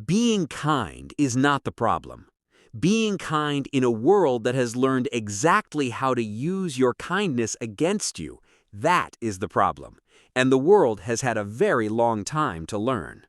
Being kind is not the problem. Being kind in a world that has learned exactly how to use your kindness against you, that is the problem, and the world has had a very long time to learn.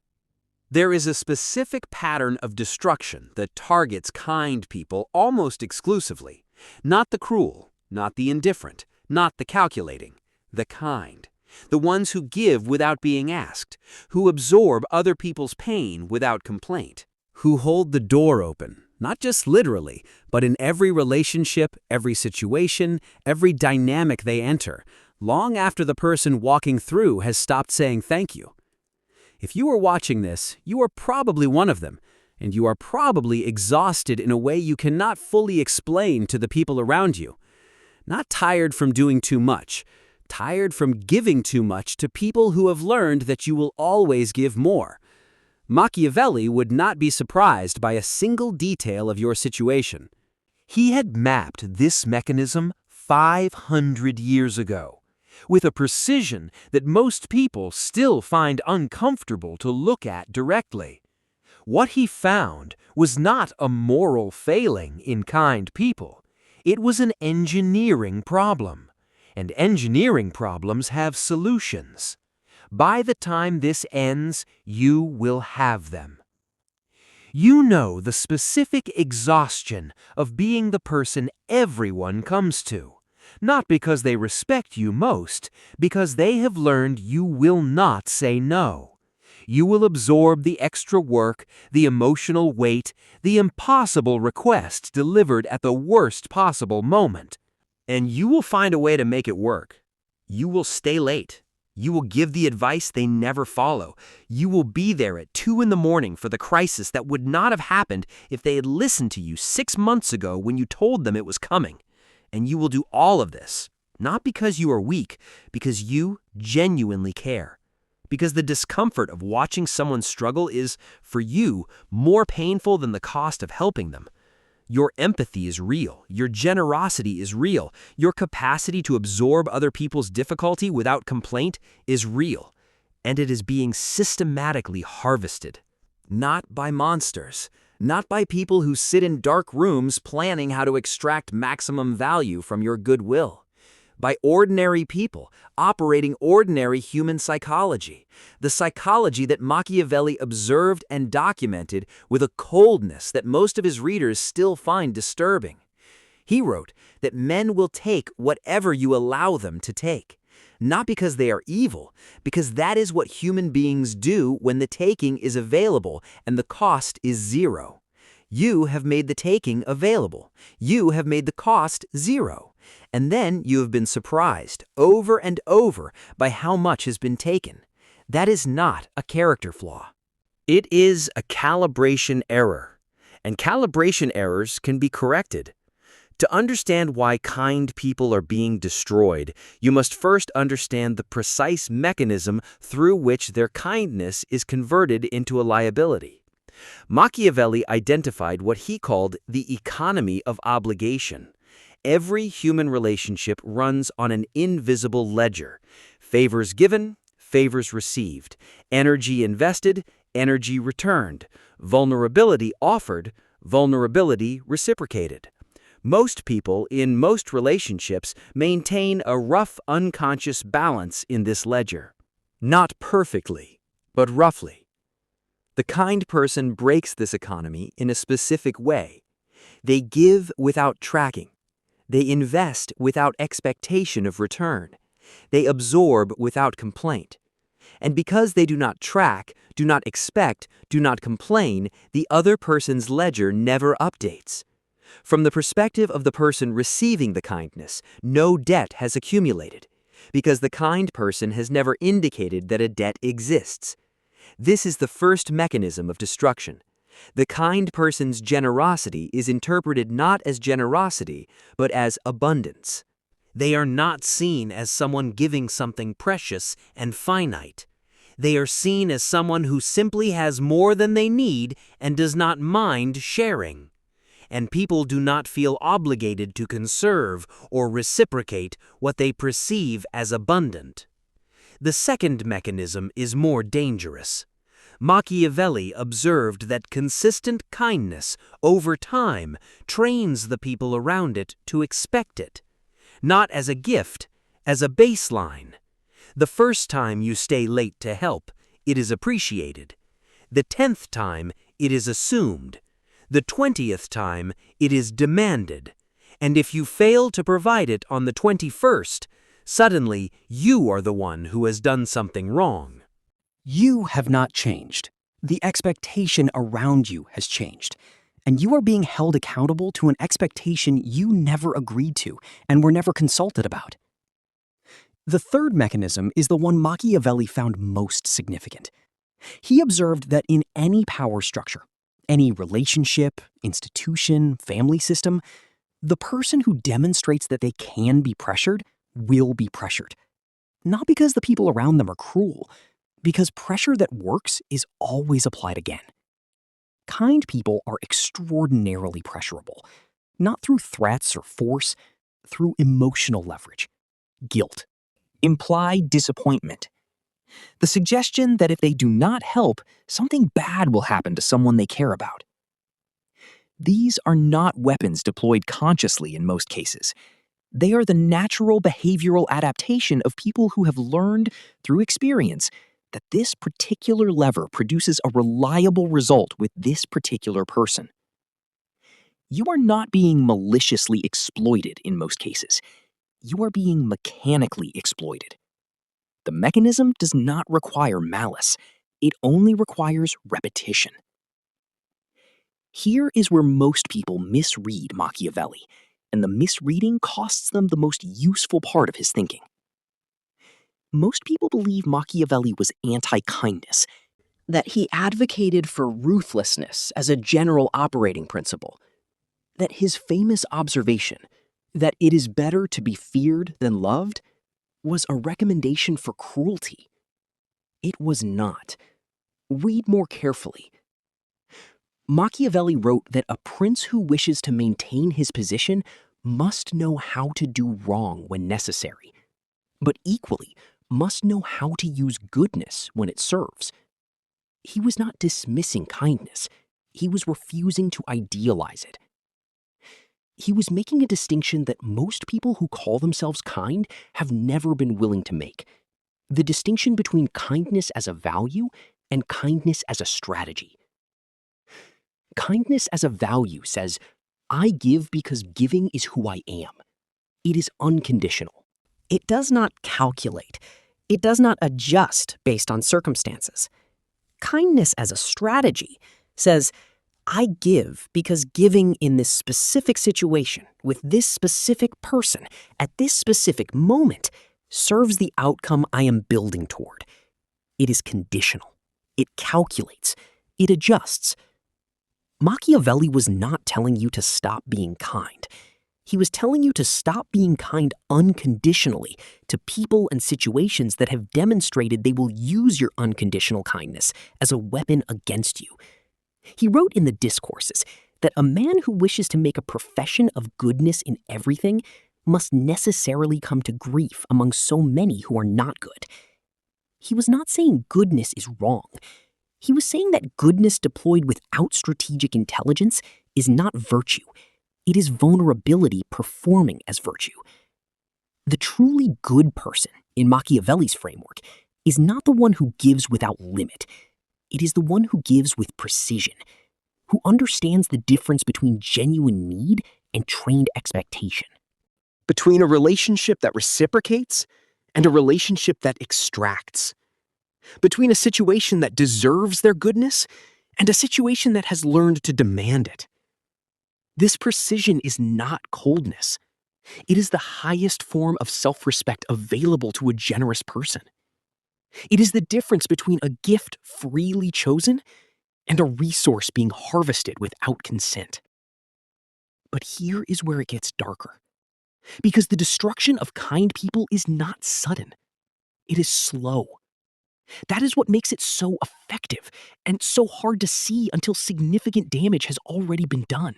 There is a specific pattern of destruction that targets kind people almost exclusively. Not the cruel, not the indifferent, not the calculating, the kind. The ones who give without being asked, who absorb other people's pain without complaint, who hold the door open, not just literally, but in every relationship, every situation, every dynamic they enter, long after the person walking through has stopped saying thank you. If you are watching this, you are probably one of them, and you are probably exhausted in a way you cannot fully explain to the people around you. Not tired from doing too much, tired from giving too much to people who have learned that you will always give more. Machiavelli would not be surprised by a single detail of your situation. He had mapped this mechanism 500 years ago, with a precision that most people still find uncomfortable to look at directly. What he found was not a moral failing in kind people. It was an engineering problem, and engineering problems have solutions. By the time this ends, you will have them. You know the specific exhaustion of being the person everyone comes to, not because they respect you most, because they have learned you will not say no. You will absorb the extra work, the emotional weight, the impossible request delivered at the worst possible moment. And you will find a way to make it work. You will stay late. You will give the advice they never follow. You will be there at 2 in the morning for the crisis that would not have happened if they had listened to you 6 months ago when you told them it was coming. And you will do all of this, not because you are weak, because you genuinely care. Because the discomfort of watching someone struggle is, for you, more painful than the cost of helping them. Your empathy is real. Your generosity is real. Your capacity to absorb other people's difficulty without complaint is real. And it is being systematically harvested. Not by monsters. Not by people who sit in dark rooms planning how to extract maximum value from your goodwill. By ordinary people operating ordinary human psychology, the psychology that Machiavelli observed and documented with a coldness that most of his readers still find disturbing. He wrote that men will take whatever you allow them to take, not because they are evil, because that is what human beings do when the taking is available and the cost is zero. You have made the taking available. You have made the cost zero. And then you have been surprised over and over by how much has been taken. That is not a character flaw. It is a calibration error. And calibration errors can be corrected. To understand why kind people are being destroyed, you must first understand the precise mechanism through which their kindness is converted into a liability. Machiavelli identified what he called the economy of obligation. Every human relationship runs on an invisible ledger. Favors given, favors received. Energy invested, energy returned. Vulnerability offered, vulnerability reciprocated. Most people in most relationships maintain a rough unconscious balance in this ledger. Not perfectly, but roughly. The kind person breaks this economy in a specific way. They give without tracking. They invest without expectation of return. They absorb without complaint. And because they do not track, do not expect, do not complain, the other person's ledger never updates. From the perspective of the person receiving the kindness, no debt has accumulated, because the kind person has never indicated that a debt exists. This is the first mechanism of destruction. The kind person's generosity is interpreted not as generosity, but as abundance. They are not seen as someone giving something precious and finite. They are seen as someone who simply has more than they need and does not mind sharing. And people do not feel obligated to conserve or reciprocate what they perceive as abundant. The second mechanism is more dangerous. Machiavelli observed that consistent kindness over time trains the people around it to expect it, not as a gift, as a baseline. The first time you stay late to help, it is appreciated. The 10th time, it is assumed. The 20th time, it is demanded. And if you fail to provide it on the 21st, suddenly you are the one who has done something wrong. You have not changed. The expectation around you has changed. And you are being held accountable to an expectation you never agreed to and were never consulted about. The third mechanism is the one Machiavelli found most significant. He observed that in any power structure, any relationship, institution, family system, the person who demonstrates that they can be pressured will be pressured. Not because the people around them are cruel, because pressure that works is always applied again. Kind people are extraordinarily pressurable, not through threats or force, through emotional leverage, guilt, implied disappointment, the suggestion that if they do not help, something bad will happen to someone they care about. These are not weapons deployed consciously in most cases. They are the natural behavioral adaptation of people who have learned through experience that this particular lever produces a reliable result with this particular person. You are not being maliciously exploited in most cases. You are being mechanically exploited. The mechanism does not require malice. It only requires repetition. Here is where most people misread Machiavelli, and the misreading costs them the most useful part of his thinking. Most people believe Machiavelli was anti-kindness, that he advocated for ruthlessness as a general operating principle, that his famous observation, that it is better to be feared than loved, was a recommendation for cruelty. It was not. Read more carefully. Machiavelli wrote that a prince who wishes to maintain his position must know how to do wrong when necessary, but equally must know how to use goodness when it serves. He was not dismissing kindness. He was refusing to idealize it. He was making a distinction that most people who call themselves kind have never been willing to make. The distinction between kindness as a value and kindness as a strategy. Kindness as a value says, I give because giving is who I am. It is unconditional. It does not calculate. It does not adjust based on circumstances. Kindness as a strategy says, I give because giving in this specific situation, with this specific person, at this specific moment, serves the outcome I am building toward. It is conditional. It calculates. It adjusts. Machiavelli was not telling you to stop being kind. He was telling you to stop being kind unconditionally to people and situations that have demonstrated they will use your unconditional kindness as a weapon against you. He wrote in the Discourses that a man who wishes to make a profession of goodness in everything must necessarily come to grief among so many who are not good. He was not saying goodness is wrong. He was saying that goodness deployed without strategic intelligence is not virtue. It is vulnerability performing as virtue. The truly good person, in Machiavelli's framework, is not the one who gives without limit. It is the one who gives with precision, who understands the difference between genuine need and trained expectation, between a relationship that reciprocates and a relationship that extracts, between a situation that deserves their goodness and a situation that has learned to demand it. This precision is not coldness. It is the highest form of self-respect available to a generous person. It is the difference between a gift freely chosen and a resource being harvested without consent. But here is where it gets darker. Because the destruction of kind people is not sudden. It is slow. That is what makes it so effective and so hard to see until significant damage has already been done.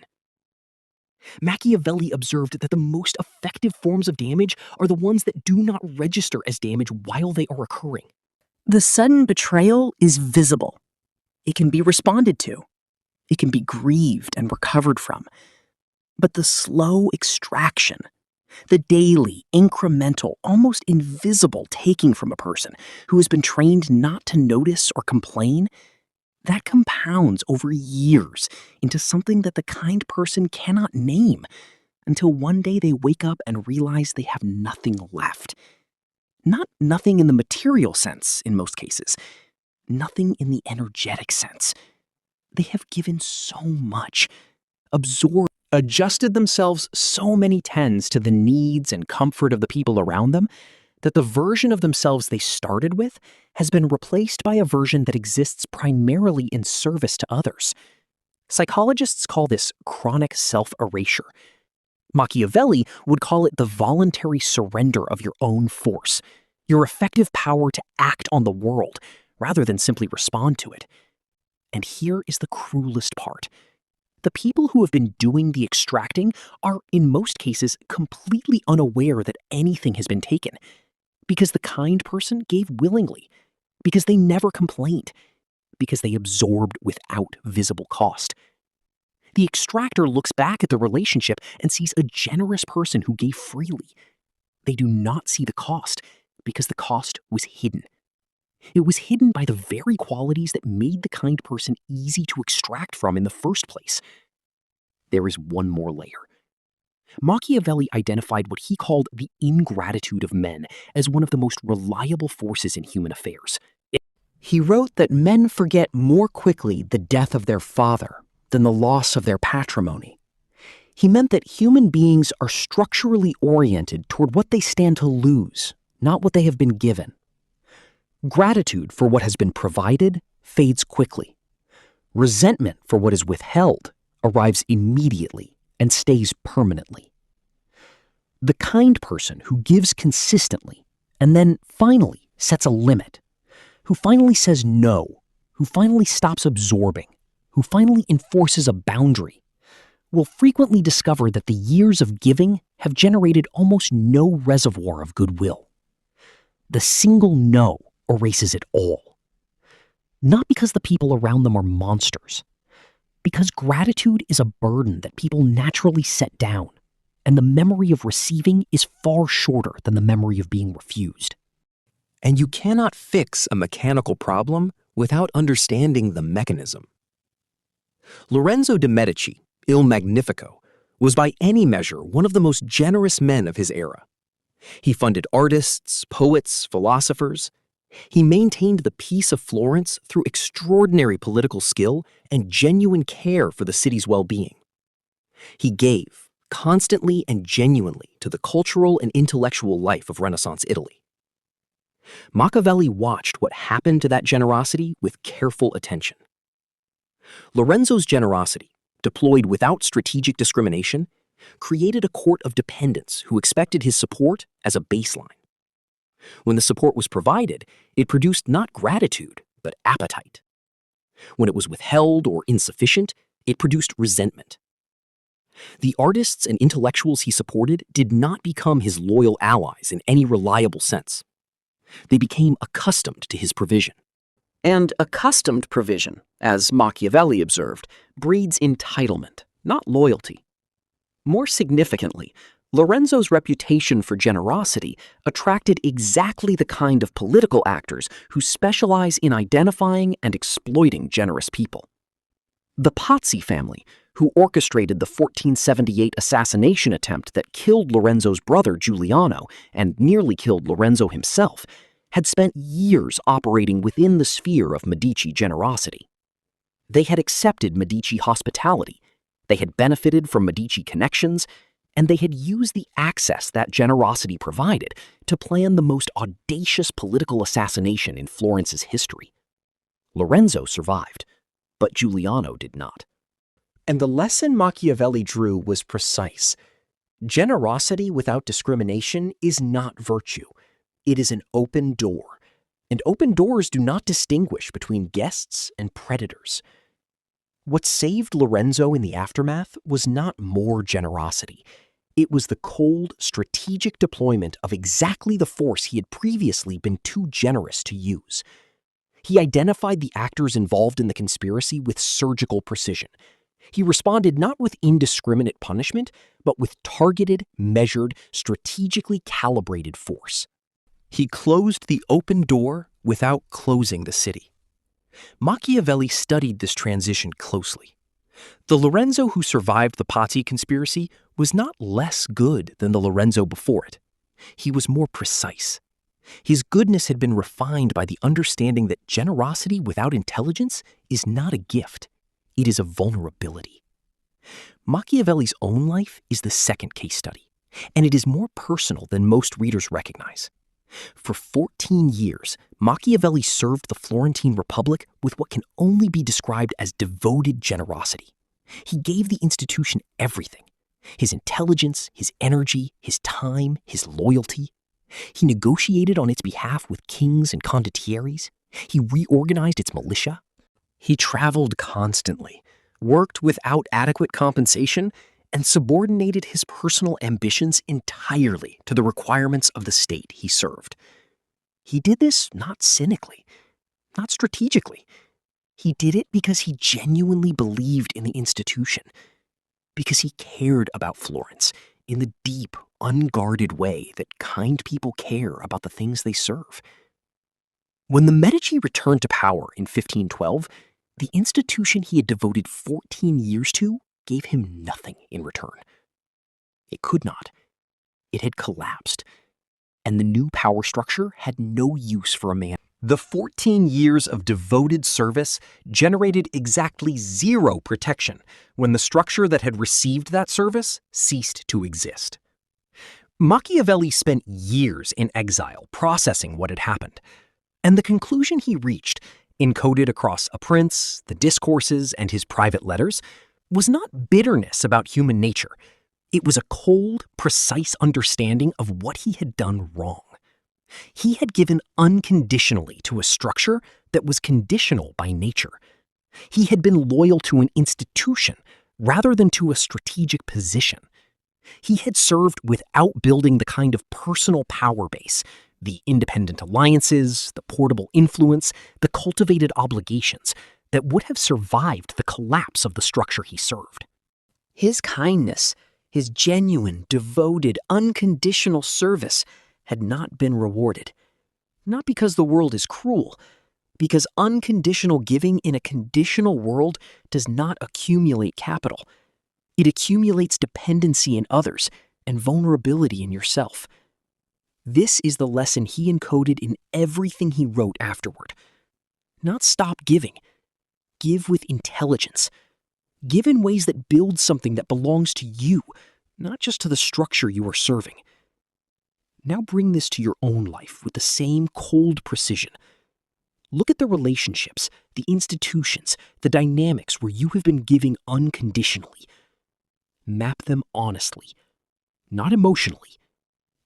Machiavelli observed that the most effective forms of damage are the ones that do not register as damage while they are occurring. The sudden betrayal is visible. It can be responded to. It can be grieved and recovered from. But the slow extraction, the daily, incremental, almost invisible taking from a person who has been trained not to notice or complain, that compounds over years into something that the kind person cannot name until one day they wake up and realize they have nothing left. Not nothing in the material sense in most cases, nothing in the energetic sense. They have given so much, absorbed, adjusted themselves so many tens to the needs and comfort of the people around them that the version of themselves they started with has been replaced by a version that exists primarily in service to others. Psychologists call this chronic self-erasure. Machiavelli would call it the voluntary surrender of your own force, your effective power to act on the world rather than simply respond to it. And here is the cruelest part. The people who have been doing the extracting are, in most cases, completely unaware that anything has been taken, because the kind person gave willingly, because they never complained, because they absorbed without visible cost. The extractor looks back at the relationship and sees a generous person who gave freely. They do not see the cost, because the cost was hidden. It was hidden by the very qualities that made the kind person easy to extract from in the first place. There is one more layer. Machiavelli identified what he called the ingratitude of men as one of the most reliable forces in human affairs. He wrote that men forget more quickly the death of their father than the loss of their patrimony. He meant that human beings are structurally oriented toward what they stand to lose, not what they have been given. Gratitude for what has been provided fades quickly. Resentment for what is withheld arrives immediately and stays permanently. The kind person who gives consistently and then finally sets a limit, who finally says no, who finally stops absorbing, who finally enforces a boundary, will frequently discover that the years of giving have generated almost no reservoir of goodwill. The single no erases it all. Not because the people around them are monsters, because gratitude is a burden that people naturally set down, and the memory of receiving is far shorter than the memory of being refused. And you cannot fix a mechanical problem without understanding the mechanism. Lorenzo de Medici, Il Magnifico, was by any measure one of the most generous men of his era. He funded artists, poets, philosophers. He maintained the peace of Florence through extraordinary political skill and genuine care for the city's well-being. He gave, constantly and genuinely, to the cultural and intellectual life of Renaissance Italy. Machiavelli watched what happened to that generosity with careful attention. Lorenzo's generosity, deployed without strategic discrimination, created a court of dependents who expected his support as a baseline. When the support was provided, it produced not gratitude, but appetite. When it was withheld or insufficient, it produced resentment. The artists and intellectuals he supported did not become his loyal allies in any reliable sense. They became accustomed to his provision. And accustomed provision, as Machiavelli observed, breeds entitlement, not loyalty. More significantly, Lorenzo's reputation for generosity attracted exactly the kind of political actors who specialize in identifying and exploiting generous people. The Pazzi family, who orchestrated the 1478 assassination attempt that killed Lorenzo's brother Giuliano and nearly killed Lorenzo himself, had spent years operating within the sphere of Medici generosity. They had accepted Medici hospitality, they had benefited from Medici connections, and they had used the access that generosity provided to plan the most audacious political assassination in Florence's history. Lorenzo survived, but Giuliano did not. And the lesson Machiavelli drew was precise. Generosity without discrimination is not virtue. It is an open door, and open doors do not distinguish between guests and predators. What saved Lorenzo in the aftermath was not more generosity. It was the cold, strategic deployment of exactly the force he had previously been too generous to use. He identified the actors involved in the conspiracy with surgical precision. He responded not with indiscriminate punishment, but with targeted, measured, strategically calibrated force. He closed the open door without closing the city. Machiavelli studied this transition closely. The Lorenzo who survived the Pazzi conspiracy was not less good than the Lorenzo before it. He was more precise. His goodness had been refined by the understanding that generosity without intelligence is not a gift. It is a vulnerability. Machiavelli's own life is the second case study, and it is more personal than most readers recognize. For 14 years, Machiavelli served the Florentine Republic with what can only be described as devoted generosity. He gave the institution everything: his intelligence, his energy, his time, his loyalty. He negotiated on its behalf with kings and condottieri. He reorganized its militia. He traveled constantly, worked without adequate compensation, and subordinated his personal ambitions entirely to the requirements of the state he served. He did this not cynically, not strategically. He did it because he genuinely believed in the institution, because he cared about Florence in the deep, unguarded way that kind people care about the things they serve. When the Medici returned to power in 1512, the institution he had devoted 14 years to gave him nothing in return. It could not. It had collapsed, and the new power structure had no use for a man. The 14 years of devoted service generated exactly zero protection when the structure that had received that service ceased to exist. Machiavelli spent years in exile processing what had happened, and the conclusion he reached, encoded across a prince, the discourses, and his private letters, was not bitterness about human nature. It was a cold, precise understanding of what he had done wrong. He had given unconditionally to a structure that was conditional by nature. He had been loyal to an institution rather than to a strategic position. He had served without building the kind of personal power base, the independent alliances, the portable influence, the cultivated obligations that would have survived the collapse of the structure he served. His kindness, his genuine, devoted, unconditional service had not been rewarded. Not because the world is cruel, because unconditional giving in a conditional world does not accumulate capital. It accumulates dependency in others and vulnerability in yourself. This is the lesson he encoded in everything he wrote afterward. Not stop giving. Give with intelligence. Give in ways that build something that belongs to you, not just to the structure you are serving. Now bring this to your own life with the same cold precision. Look at the relationships, the institutions, the dynamics where you have been giving unconditionally. Map them honestly, not emotionally,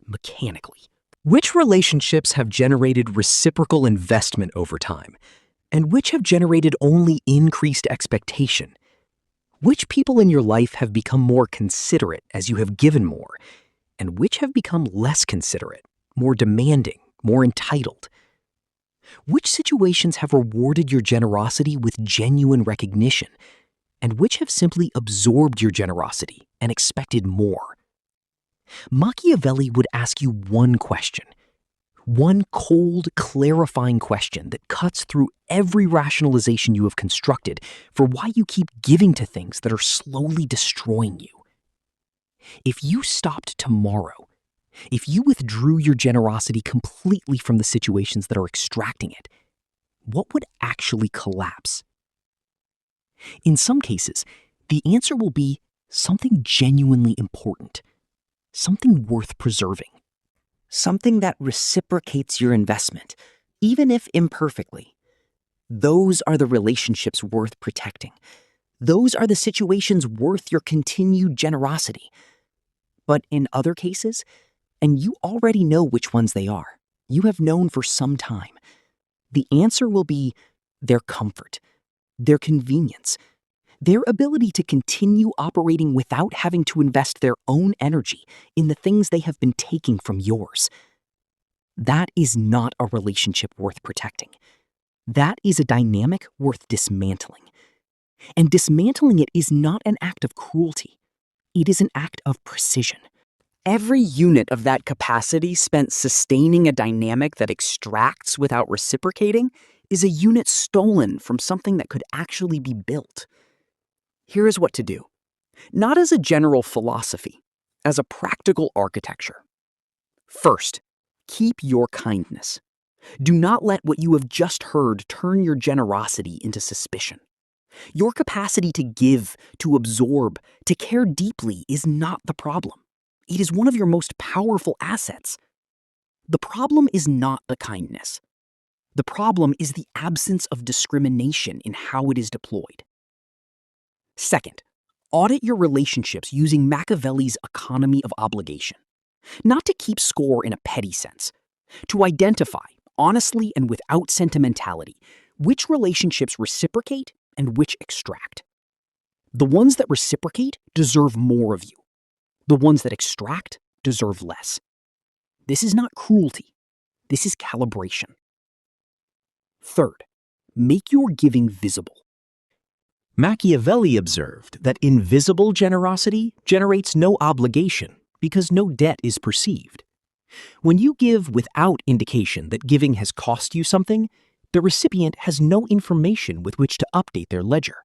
mechanically. Which relationships have generated reciprocal investment over time, and which have generated only increased expectation? Which people in your life have become more considerate as you have given more, and which have become less considerate, more demanding, more entitled? Which situations have rewarded your generosity with genuine recognition, and which have simply absorbed your generosity and expected more? Machiavelli would ask you one question, one cold, clarifying question that cuts through every rationalization you have constructed for why you keep giving to things that are slowly destroying you. If you stopped tomorrow, if you withdrew your generosity completely from the situations that are extracting it, what would actually collapse? In some cases, the answer will be something genuinely important, something worth preserving, something that reciprocates your investment, even if imperfectly. Those are the relationships worth protecting. Those are the situations worth your continued generosity. But in other cases, and you already know which ones they are, you have known for some time, the answer will be their comfort, their convenience, their ability to continue operating without having to invest their own energy in the things they have been taking from yours. That is not a relationship worth protecting. That is a dynamic worth dismantling. And dismantling it is not an act of cruelty. It is an act of precision. Every unit of that capacity spent sustaining a dynamic that extracts without reciprocating is a unit stolen from something that could actually be built. Here is what to do. Not as a general philosophy, as a practical architecture. First, keep your kindness. Do not let what you have just heard turn your generosity into suspicion. Your capacity to give, to absorb, to care deeply is not the problem. It is one of your most powerful assets. The problem is not the kindness. The problem is the absence of discrimination in how it is deployed. Second, audit your relationships using Machiavelli's economy of obligation. Not to keep score in a petty sense, to identify, honestly and without sentimentality, which relationships reciprocate and which extract. The ones that reciprocate deserve more of you. The ones that extract deserve less. This is not cruelty. This is calibration. Third, make your giving visible. Machiavelli observed that invisible generosity generates no obligation because no debt is perceived. When you give without indication that giving has cost you something, the recipient has no information with which to update their ledger.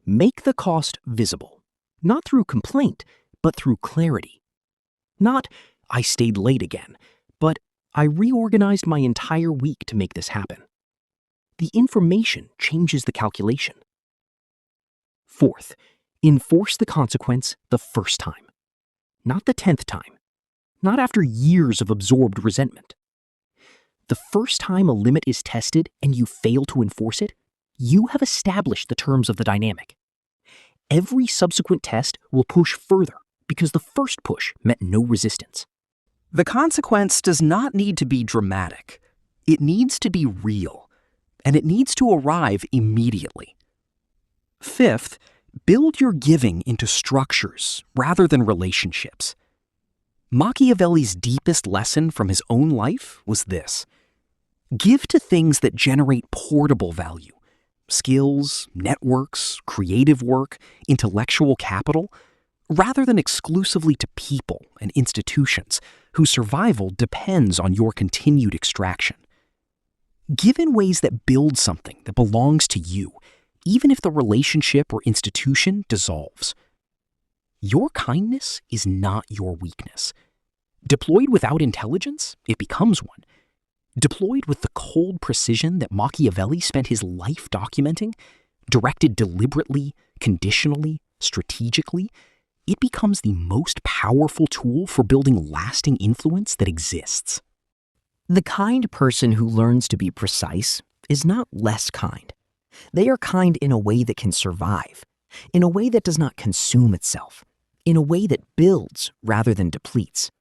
Make the cost visible, not through complaint, but through clarity. Not, I stayed late again, but I reorganized my entire week to make this happen. The information changes the calculation. Fourth, enforce the consequence the first time, not the 10th time, not after years of absorbed resentment. The first time a limit is tested and you fail to enforce it, you have established the terms of the dynamic. Every subsequent test will push further because the first push met no resistance. The consequence does not need to be dramatic. It needs to be real, and it needs to arrive immediately. Fifth, build your giving into structures rather than relationships. Machiavelli's deepest lesson from his own life was this: give to things that generate portable value, skills, networks, creative work, intellectual capital, rather than exclusively to people and institutions whose survival depends on your continued extraction. Give in ways that build something that belongs to you, even if the relationship or institution dissolves. Your kindness is not your weakness. Deployed without intelligence, it becomes one. Deployed with the cold precision that Machiavelli spent his life documenting, directed deliberately, conditionally, strategically, it becomes the most powerful tool for building lasting influence that exists. The kind person who learns to be precise is not less kind. They are kind in a way that can survive, in a way that does not consume itself, in a way that builds rather than depletes.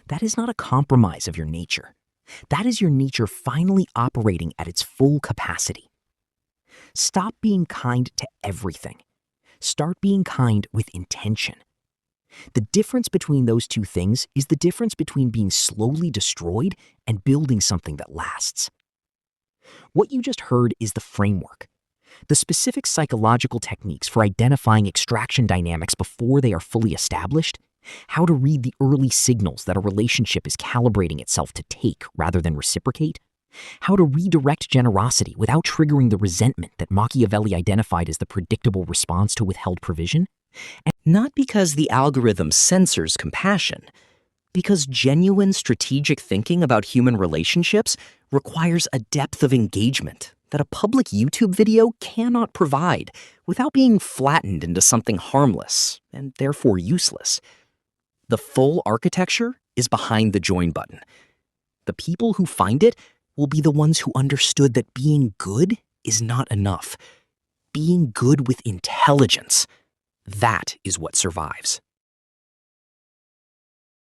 That is not a compromise of your nature. That is your nature finally operating at its full capacity. Stop being kind to everything. Start being kind with intention. The difference between those two things is the difference between being slowly destroyed and building something that lasts. What you just heard is the framework, the specific psychological techniques for identifying extraction dynamics before they are fully established, how to read the early signals that a relationship is calibrating itself to take rather than reciprocate, how to redirect generosity without triggering the resentment that Machiavelli identified as the predictable response to withheld provision, and not because the algorithm censors compassion, because genuine strategic thinking about human relationships requires a depth of engagement that a public YouTube video cannot provide without being flattened into something harmless and therefore useless. The full architecture is behind the join button. The people who find it will be the ones who understood that being good is not enough. Being good with intelligence, that is what survives.